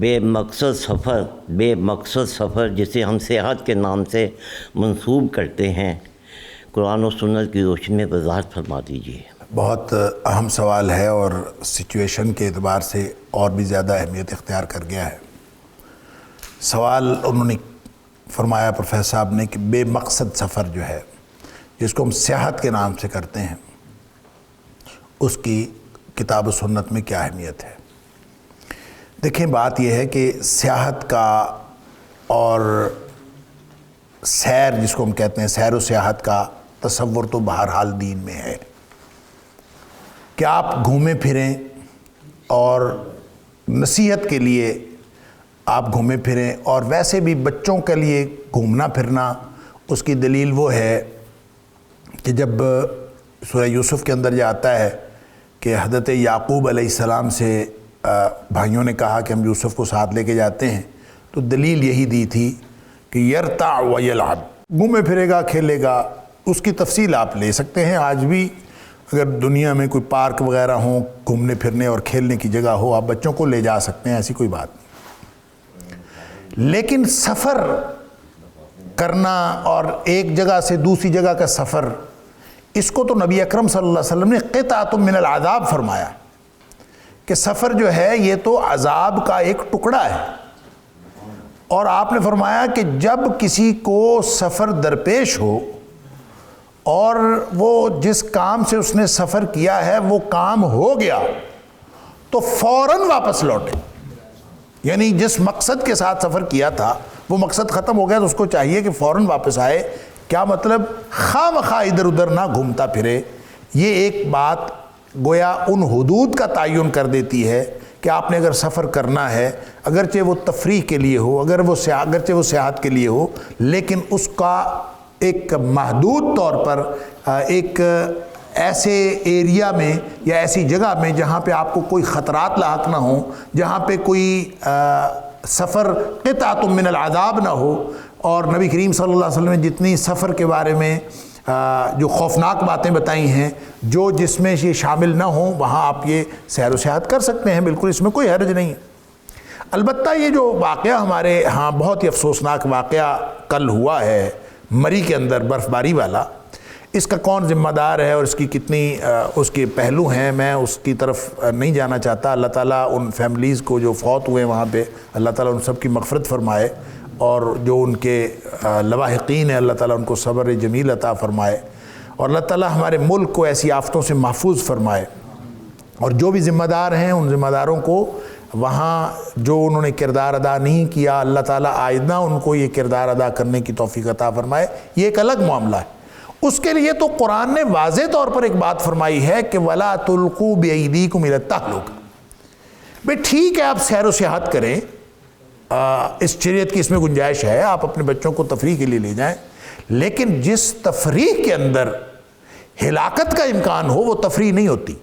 بے مقصد سفر جسے ہم سیاحت کے نام سے منسوب کرتے ہیں، قرآن و سنت کی روشنی میں وضاحت فرما دیجیے۔ بہت اہم سوال ہے اور سچویشن کے اعتبار سے اور بھی زیادہ اہمیت اختیار کر گیا ہے۔ سوال انہوں نے فرمایا پروفیسر صاحب نے کہ بے مقصد سفر جو ہے جس کو ہم سیاحت کے نام سے کرتے ہیں، اس کی کتاب و سنت میں کیا اہمیت ہے؟ دیکھیں، بات یہ ہے کہ سیاحت کا اور سیر جس کو ہم کہتے ہیں سیر و سیاحت کا تصور تو بہرحال دین میں ہے کہ آپ گھومیں پھریں اور نصیحت کے لیے آپ گھومیں پھریں، اور ویسے بھی بچوں کے لیے گھومنا پھرنا اس کی دلیل وہ ہے کہ جب سورہ یوسف کے اندر یہ آتا ہے کہ حضرت یعقوب علیہ السلام سے بھائیوں نے کہا کہ ہم یوسف کو ساتھ لے کے جاتے ہیں، تو دلیل یہی دی تھی کہ یرتع و یلعب، گھومے پھرے گا، کھیلے گا۔ اس کی تفصیل آپ لے سکتے ہیں، آج بھی اگر دنیا میں کوئی پارک وغیرہ ہوں، گھومنے پھرنے اور کھیلنے کی جگہ ہو، آپ بچوں کو لے جا سکتے ہیں، ایسی کوئی بات نہیں۔ لیکن سفر کرنا اور ایک جگہ سے دوسری جگہ کا سفر، اس کو تو نبی اکرم صلی اللہ علیہ وسلم نے قطعۃ من العذاب فرمایا کہ سفر جو ہے یہ تو عذاب کا ایک ٹکڑا ہے، اور آپ نے فرمایا کہ جب کسی کو سفر درپیش ہو اور وہ جس کام سے اس نے سفر کیا ہے وہ کام ہو گیا تو فوراً واپس لوٹے، یعنی جس مقصد کے ساتھ سفر کیا تھا وہ مقصد ختم ہو گیا تو اس کو چاہیے کہ فوراً واپس آئے۔ کیا مطلب؟ خواہ مخواہ ادھر ادھر نہ گھومتا پھرے۔ یہ ایک بات گویا ان حدود کا تعین کر دیتی ہے کہ آپ نے اگر سفر کرنا ہے، اگرچہ وہ تفریح کے لیے ہو، اگرچہ وہ سیاحت کے لیے ہو، لیکن اس کا ایک محدود طور پر ایک ایسے ایریا میں یا ایسی جگہ میں جہاں پہ آپ کو کوئی خطرات لاحق نہ ہوں، جہاں پہ کوئی سفر قطعۃ من العذاب نہ ہو، اور نبی کریم صلی اللہ علیہ وسلم نے جتنی سفر کے بارے میں جو خوفناک باتیں بتائی ہیں، جو جس میں یہ شامل نہ ہوں، وہاں آپ یہ سیر و سیاحت کر سکتے ہیں، بالکل اس میں کوئی حرج نہیں ہے۔ البتہ یہ جو واقعہ ہمارے ہاں بہت ہی افسوسناک واقعہ کل ہوا ہے مری کے اندر، برف باری والا، اس کا کون ذمہ دار ہے اور اس کی کتنی اس کے پہلو ہیں، میں اس کی طرف نہیں جانا چاہتا۔ اللہ تعالیٰ ان فیملیز کو جو فوت ہوئے وہاں پہ، اللہ تعالیٰ ان سب کی مغفرت فرمائے، اور جو ان کے لواحقین ہیں اللہ تعالیٰ ان کو صبر جمیل عطا فرمائے، اور اللہ تعالیٰ ہمارے ملک کو ایسی آفتوں سے محفوظ فرمائے، اور جو بھی ذمہ دار ہیں ان ذمہ داروں کو وہاں جو انہوں نے کردار ادا نہیں کیا، اللہ تعالیٰ آئندہ ان کو یہ کردار ادا کرنے کی توفیق عطا فرمائے۔ یہ ایک الگ معاملہ ہے۔ اس کے لیے تو قرآن نے واضح طور پر ایک بات فرمائی ہے کہ وَلَا تُلْقُوا بِأَيْدِيكُمْ إِلَى التَّهْلُكَةِ، بھئی ٹھیک ہے آپ سیر و سیاحت کریں، اس شریعت کی اس میں گنجائش ہے، آپ اپنے بچوں کو تفریح کے لیے لے جائیں، لیکن جس تفریح کے اندر ہلاکت کا امکان ہو وہ تفریح نہیں ہوتی۔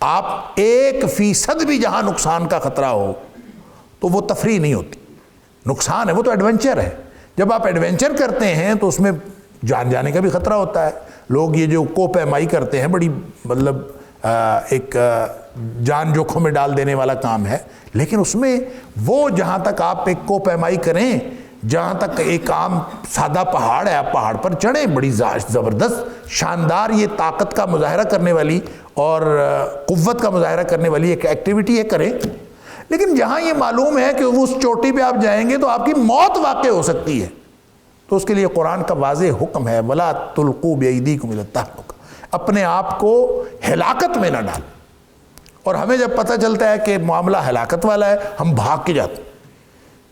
آپ 1% بھی جہاں نقصان کا خطرہ ہو تو وہ تفریح نہیں ہوتی، نقصان ہے، وہ تو ایڈونچر ہے۔ جب آپ ایڈونچر کرتے ہیں تو اس میں جان جانے کا بھی خطرہ ہوتا ہے۔ لوگ یہ جو کوہ پیمائی کرتے ہیں، بڑی مطلب ایک جان جوکھم میں ڈال دینے والا کام ہے، لیکن اس میں وہ جہاں تک آپ ایک کوہ پیمائی کریں، جہاں تک ایک عام سادہ پہاڑ ہے، آپ پہاڑ پر چڑھیں، بڑی زبردست شاندار یہ طاقت کا مظاہرہ کرنے والی اور قوت کا مظاہرہ کرنے والی ایک ایکٹیویٹی ہے، کریں۔ لیکن جہاں یہ معلوم ہے کہ اس چوٹی پہ آپ جائیں گے تو آپ کی موت واقع ہو سکتی ہے، تو اس کے لیے قرآن کا واضح حکم ہے وَلَا تُلْقُوا بِأَيْدِيكُمْ إِلَى التَّهْلُكَةِ، اپنے آپ کو ہلاکت میں نہ ڈال۔ اور ہمیں جب پتہ چلتا ہے کہ معاملہ ہلاکت والا ہے، ہم بھاگ کے جاتے ہیں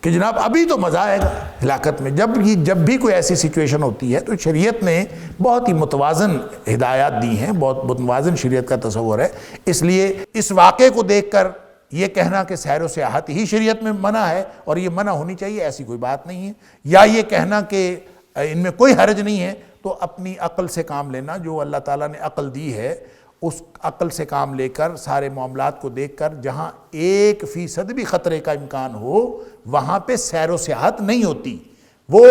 کہ جناب ابھی تو مزہ آئے گا ہلاکت میں۔ جب بھی کوئی ایسی سچویشن ہوتی ہے تو شریعت نے بہت ہی متوازن ہدایات دی ہیں، بہت متوازن شریعت کا تصور ہے۔ اس لیے اس واقعے کو دیکھ کر یہ کہنا کہ سیر و سیاحت ہی شریعت میں منع ہے اور یہ منع ہونی چاہیے، ایسی کوئی بات نہیں ہے، یا یہ کہنا کہ ان میں کوئی حرج نہیں ہے، تو اپنی عقل سے کام لینا، جو اللہ تعالیٰ نے عقل دی ہے اس عقل سے کام لے کر سارے معاملات کو دیکھ کر جہاں 1% بھی خطرے کا امکان ہو وہاں پہ سیر و سیاحت نہیں ہوتی۔ وہ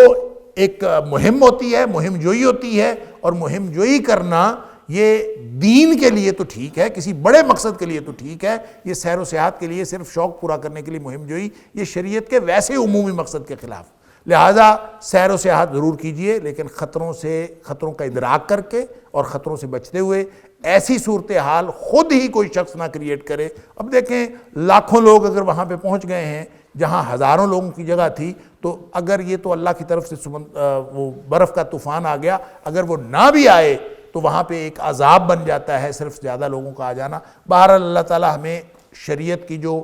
ایک مہم ہوتی ہے، مہم جوئی ہوتی ہے، اور مہم جوئی کرنا یہ دین کے لیے تو ٹھیک ہے، کسی بڑے مقصد کے لیے تو ٹھیک ہے، یہ سیر و سیاحت کے لیے صرف شوق پورا کرنے کے لیے مہم جوئی، یہ شریعت کے ویسے عمومی مقصد کے خلاف۔ لہٰذا سیر و سیاحت ضرور کیجئے، لیکن خطروں کا ادراک کر کے اور خطروں سے بچتے ہوئے، ایسی صورتحال خود ہی کوئی شخص نہ کریٹ کرے۔ اب دیکھیں لاکھوں لوگ اگر وہاں پہ پہنچ گئے ہیں جہاں ہزاروں لوگوں کی جگہ تھی، تو اگر یہ تو اللہ کی طرف سے وہ برف کا طوفان آ گیا، اگر وہ نہ بھی آئے تو وہاں پہ ایک عذاب بن جاتا ہے صرف زیادہ لوگوں کا آ جانا۔ بہرحال اللہ تعالیٰ ہمیں شریعت کی جو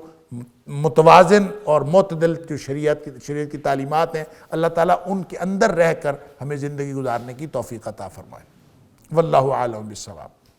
متوازن اور معتدل جو شریعت کی تعلیمات ہیں، اللہ تعالیٰ ان کے اندر رہ کر ہمیں زندگی گزارنے کی توفیق عطا فرمائے۔ واللہ اعلم بالصواب۔